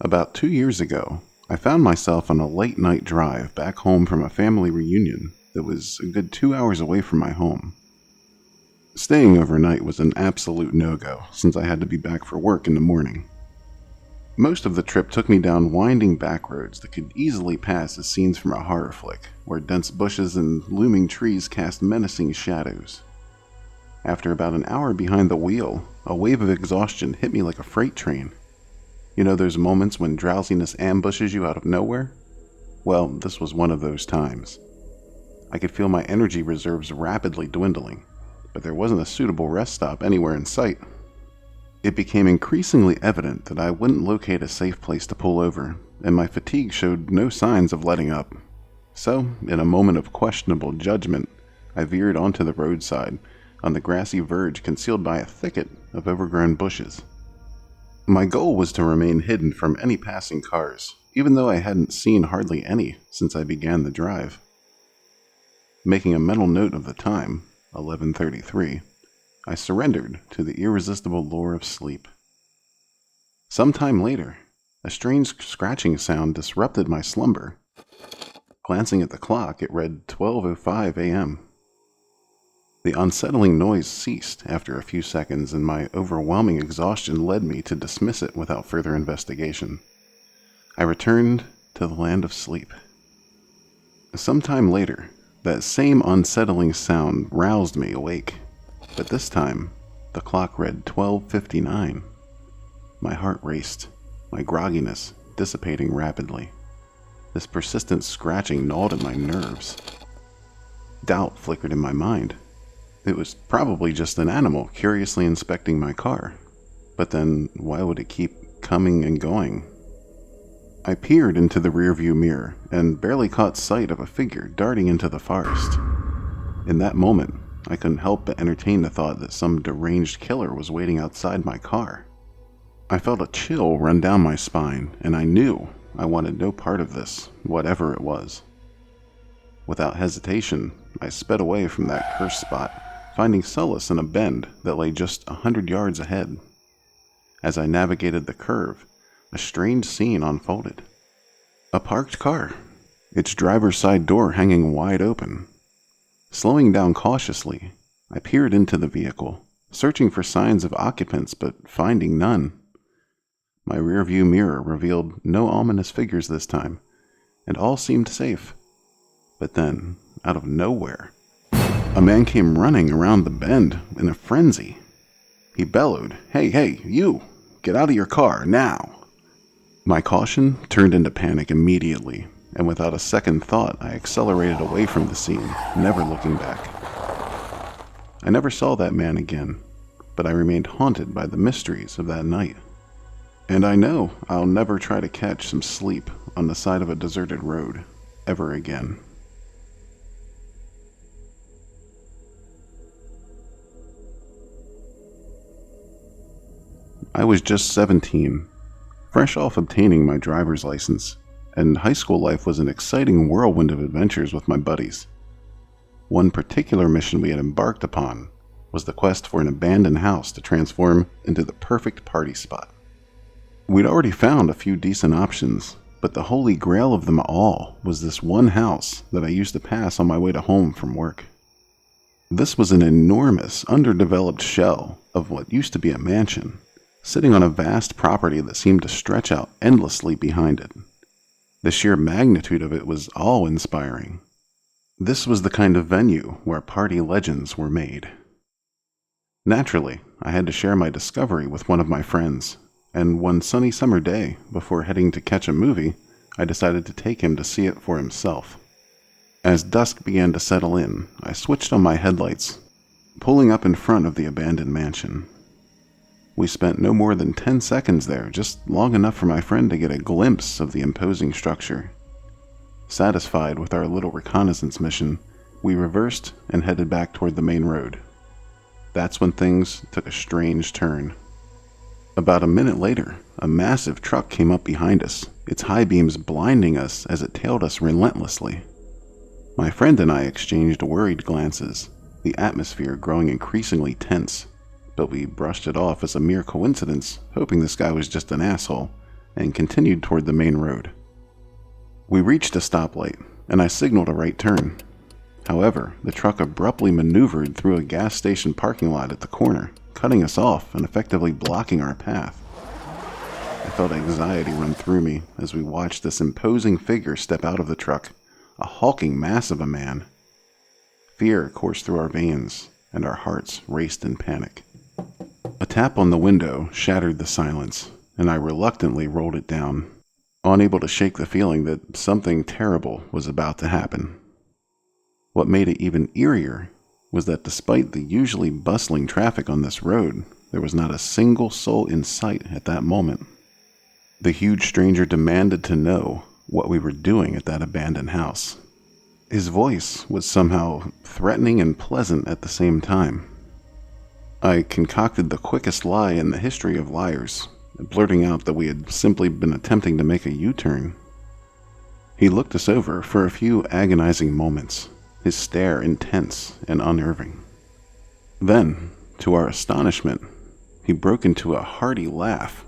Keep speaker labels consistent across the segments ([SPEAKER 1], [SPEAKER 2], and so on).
[SPEAKER 1] About 2 years ago, I found myself on a late night drive back home from a family reunion that was a good 2 hours away from my home. Staying overnight was an absolute no-go since I had to be back for work in the morning. Most of the trip took me down winding back roads that could easily pass as scenes from a horror flick, where dense bushes and looming trees cast menacing shadows. After about an hour behind the wheel, a wave of exhaustion hit me like a freight train. You know those moments when drowsiness ambushes you out of nowhere? Well, this was one of those times. I could feel my energy reserves rapidly dwindling, but there wasn't a suitable rest stop anywhere in sight. It became increasingly evident that I wouldn't locate a safe place to pull over, and my fatigue showed no signs of letting up. So, in a moment of questionable judgment, I veered onto the roadside, on the grassy verge concealed by a thicket of overgrown bushes. My goal was to remain hidden from any passing cars, even though I hadn't seen hardly any since I began the drive. Making a mental note of the time, 11:33, I surrendered to the irresistible lure of sleep. Some time later, a strange scratching sound disrupted my slumber. Glancing at the clock, it read 12:05 a.m. The unsettling noise ceased after a few seconds, and my overwhelming exhaustion led me to dismiss it without further investigation. I returned to the land of sleep. Some time later, that same unsettling sound roused me awake, but this time, the clock read 12:59. My heart raced, my grogginess dissipating rapidly. This persistent scratching gnawed at my nerves. Doubt flickered in my mind. It was probably just an animal curiously inspecting my car. But then, why would it keep coming and going? I peered into the rearview mirror and barely caught sight of a figure darting into the forest. In that moment, I couldn't help but entertain the thought that some deranged killer was waiting outside my car. I felt a chill run down my spine, and I knew I wanted no part of this, whatever it was. Without hesitation, I sped away from that cursed spot, finding solace in a bend that lay just 100 yards ahead. As I navigated the curve, a strange scene unfolded. A parked car, its driver's side door hanging wide open. Slowing down cautiously, I peered into the vehicle, searching for signs of occupants but finding none. My rearview mirror revealed no ominous figures this time, and all seemed safe. But then, out of nowhere, a man came running around the bend in a frenzy. He bellowed, Hey, you! Get out of your car, now!" My caution turned into panic immediately, and without a second thought, I accelerated away from the scene, never looking back. I never saw that man again, but I remained haunted by the mysteries of that night. And I know I'll never try to catch some sleep on the side of a deserted road ever again. I was just 17, fresh off obtaining my driver's license, and high school life was an exciting whirlwind of adventures with my buddies. One particular mission we had embarked upon was the quest for an abandoned house to transform into the perfect party spot. We'd already found a few decent options, but the holy grail of them all was this one house that I used to pass on my way to home from work. This was an enormous, underdeveloped shell of what used to be a mansion, sitting on a vast property that seemed to stretch out endlessly behind it. The sheer magnitude of it was awe-inspiring. This was the kind of venue where party legends were made. Naturally, I had to share my discovery with one of my friends, and one sunny summer day, before heading to catch a movie, I decided to take him to see it for himself. As dusk began to settle in, I switched on my headlights, pulling up in front of the abandoned mansion. We spent no more than 10 seconds there, just long enough for my friend to get a glimpse of the imposing structure. Satisfied with our little reconnaissance mission, we reversed and headed back toward the main road. That's when things took a strange turn. About a minute later, a massive truck came up behind us, its high beams blinding us as it tailed us relentlessly. My friend and I exchanged worried glances, the atmosphere growing increasingly tense, but we brushed it off as a mere coincidence, hoping this guy was just an asshole, and continued toward the main road. We reached a stoplight, and I signaled a right turn. However, the truck abruptly maneuvered through a gas station parking lot at the corner, cutting us off and effectively blocking our path. I felt anxiety run through me as we watched this imposing figure step out of the truck, a hulking mass of a man. Fear coursed through our veins, and our hearts raced in panic. A tap on the window shattered the silence, and I reluctantly rolled it down, unable to shake the feeling that something terrible was about to happen. What made it even eerier was that despite the usually bustling traffic on this road, there was not a single soul in sight at that moment. The huge stranger demanded to know what we were doing at that abandoned house. His voice was somehow threatening and pleasant at the same time. I concocted the quickest lie in the history of liars, blurting out that we had simply been attempting to make a U-turn. He looked us over for a few agonizing moments, his stare intense and unnerving. Then, to our astonishment, he broke into a hearty laugh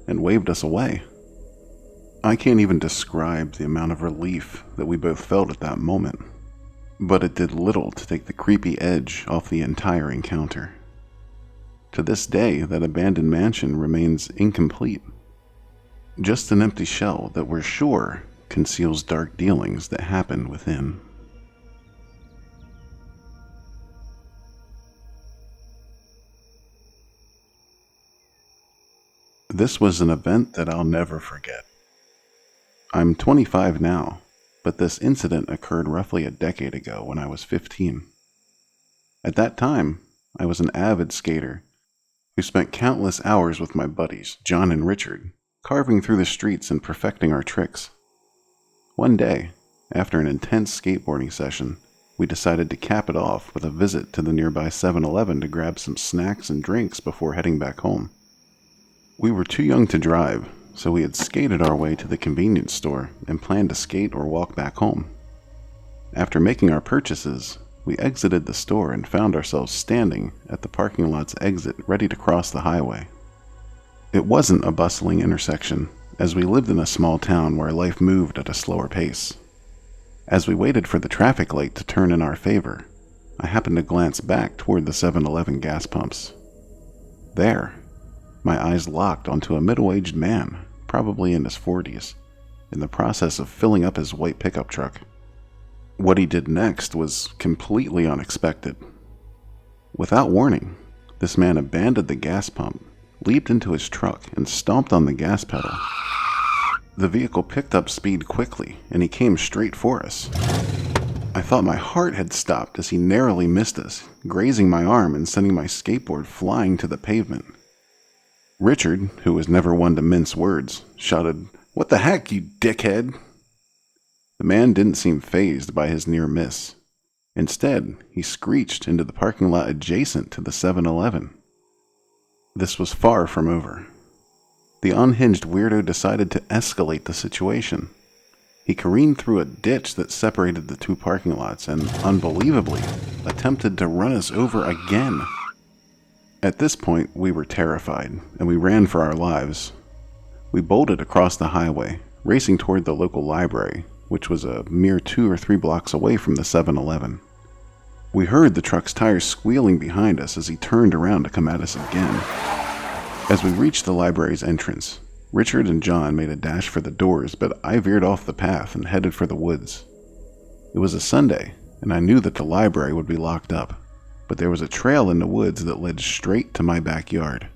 [SPEAKER 1] and waved us away. I can't even describe the amount of relief that we both felt at that moment, but it did little to take the creepy edge off the entire encounter. To this day, that abandoned mansion remains incomplete. Just an empty shell that we're sure conceals dark dealings that happen within. This was an event that I'll never forget. I'm 25 now, but this incident occurred roughly a decade ago when I was 15. At that time, I was an avid skater who spent countless hours with my buddies, John and Richard, carving through the streets and perfecting our tricks. One day, after an intense skateboarding session, we decided to cap it off with a visit to the nearby 7-Eleven to grab some snacks and drinks before heading back home. We were too young to drive, so we had skated our way to the convenience store and planned to skate or walk back home. After making our purchases, we exited the store and found ourselves standing at the parking lot's exit ready to cross the highway. It wasn't a bustling intersection, as we lived in a small town where life moved at a slower pace. As we waited for the traffic light to turn in our favor, I happened to glance back toward the 7-Eleven gas pumps. There, my eyes locked onto a middle-aged man, probably in his 40s, in the process of filling up his white pickup truck. What he did next was completely unexpected. Without warning, this man abandoned the gas pump, leaped into his truck, and stomped on the gas pedal. The vehicle picked up speed quickly, and he came straight for us. I thought my heart had stopped as he narrowly missed us, grazing my arm and sending my skateboard flying to the pavement. Richard, who was never one to mince words, shouted, "What the heck, you dickhead?" The man didn't seem fazed by his near miss. Instead, he screeched into the parking lot adjacent to the 7-Eleven. This was far from over. The unhinged weirdo decided to escalate the situation. He careened through a ditch that separated the two parking lots and, unbelievably, attempted to run us over again. At this point, we were terrified, and we ran for our lives. We bolted across the highway, racing toward the local library, which was a mere 2 or 3 blocks away from the 7-Eleven. We heard the truck's tires squealing behind us as he turned around to come at us again. As we reached the library's entrance, Richard and John made a dash for the doors, but I veered off the path and headed for the woods. It was a Sunday, and I knew that the library would be locked up, but there was a trail in the woods that led straight to my backyard.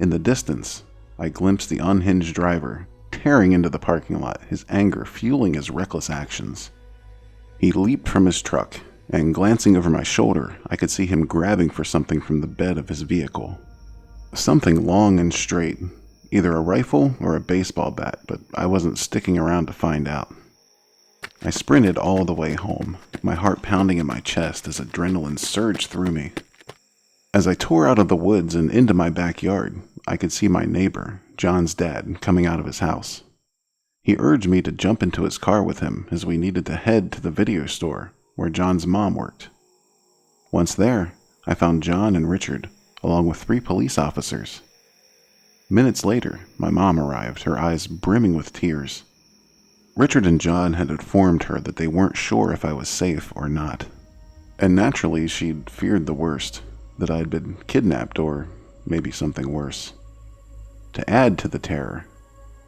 [SPEAKER 1] In the distance, I glimpsed the unhinged driver tearing into the parking lot, his anger fueling his reckless actions. He leaped from his truck, and glancing over my shoulder, I could see him grabbing for something from the bed of his vehicle. Something long and straight, either a rifle or a baseball bat, but I wasn't sticking around to find out. I sprinted all the way home, my heart pounding in my chest as adrenaline surged through me. As I tore out of the woods and into my backyard, I could see my neighbor, John's dad, coming out of his house. He urged me to jump into his car with him as we needed to head to the video store where John's mom worked. Once there, I found John and Richard, along with 3 police officers. Minutes later, my mom arrived, her eyes brimming with tears. Richard and John had informed her that they weren't sure if I was safe or not. And naturally, she'd feared the worst, that I'd been kidnapped or maybe something worse. To add to the terror,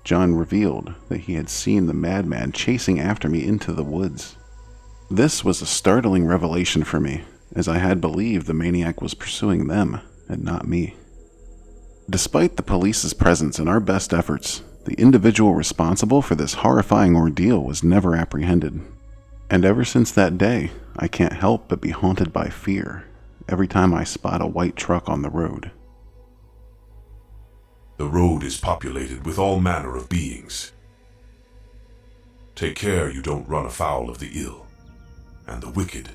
[SPEAKER 1] John revealed that he had seen the madman chasing after me into the woods. This was a startling revelation for me, as I had believed the maniac was pursuing them and not me. Despite the police's presence and our best efforts, the individual responsible for this horrifying ordeal was never apprehended. And ever since that day, I can't help but be haunted by fear every time I spot a white truck on the road.
[SPEAKER 2] The road is populated with all manner of beings. Take care you don't run afoul of the ill and the wicked.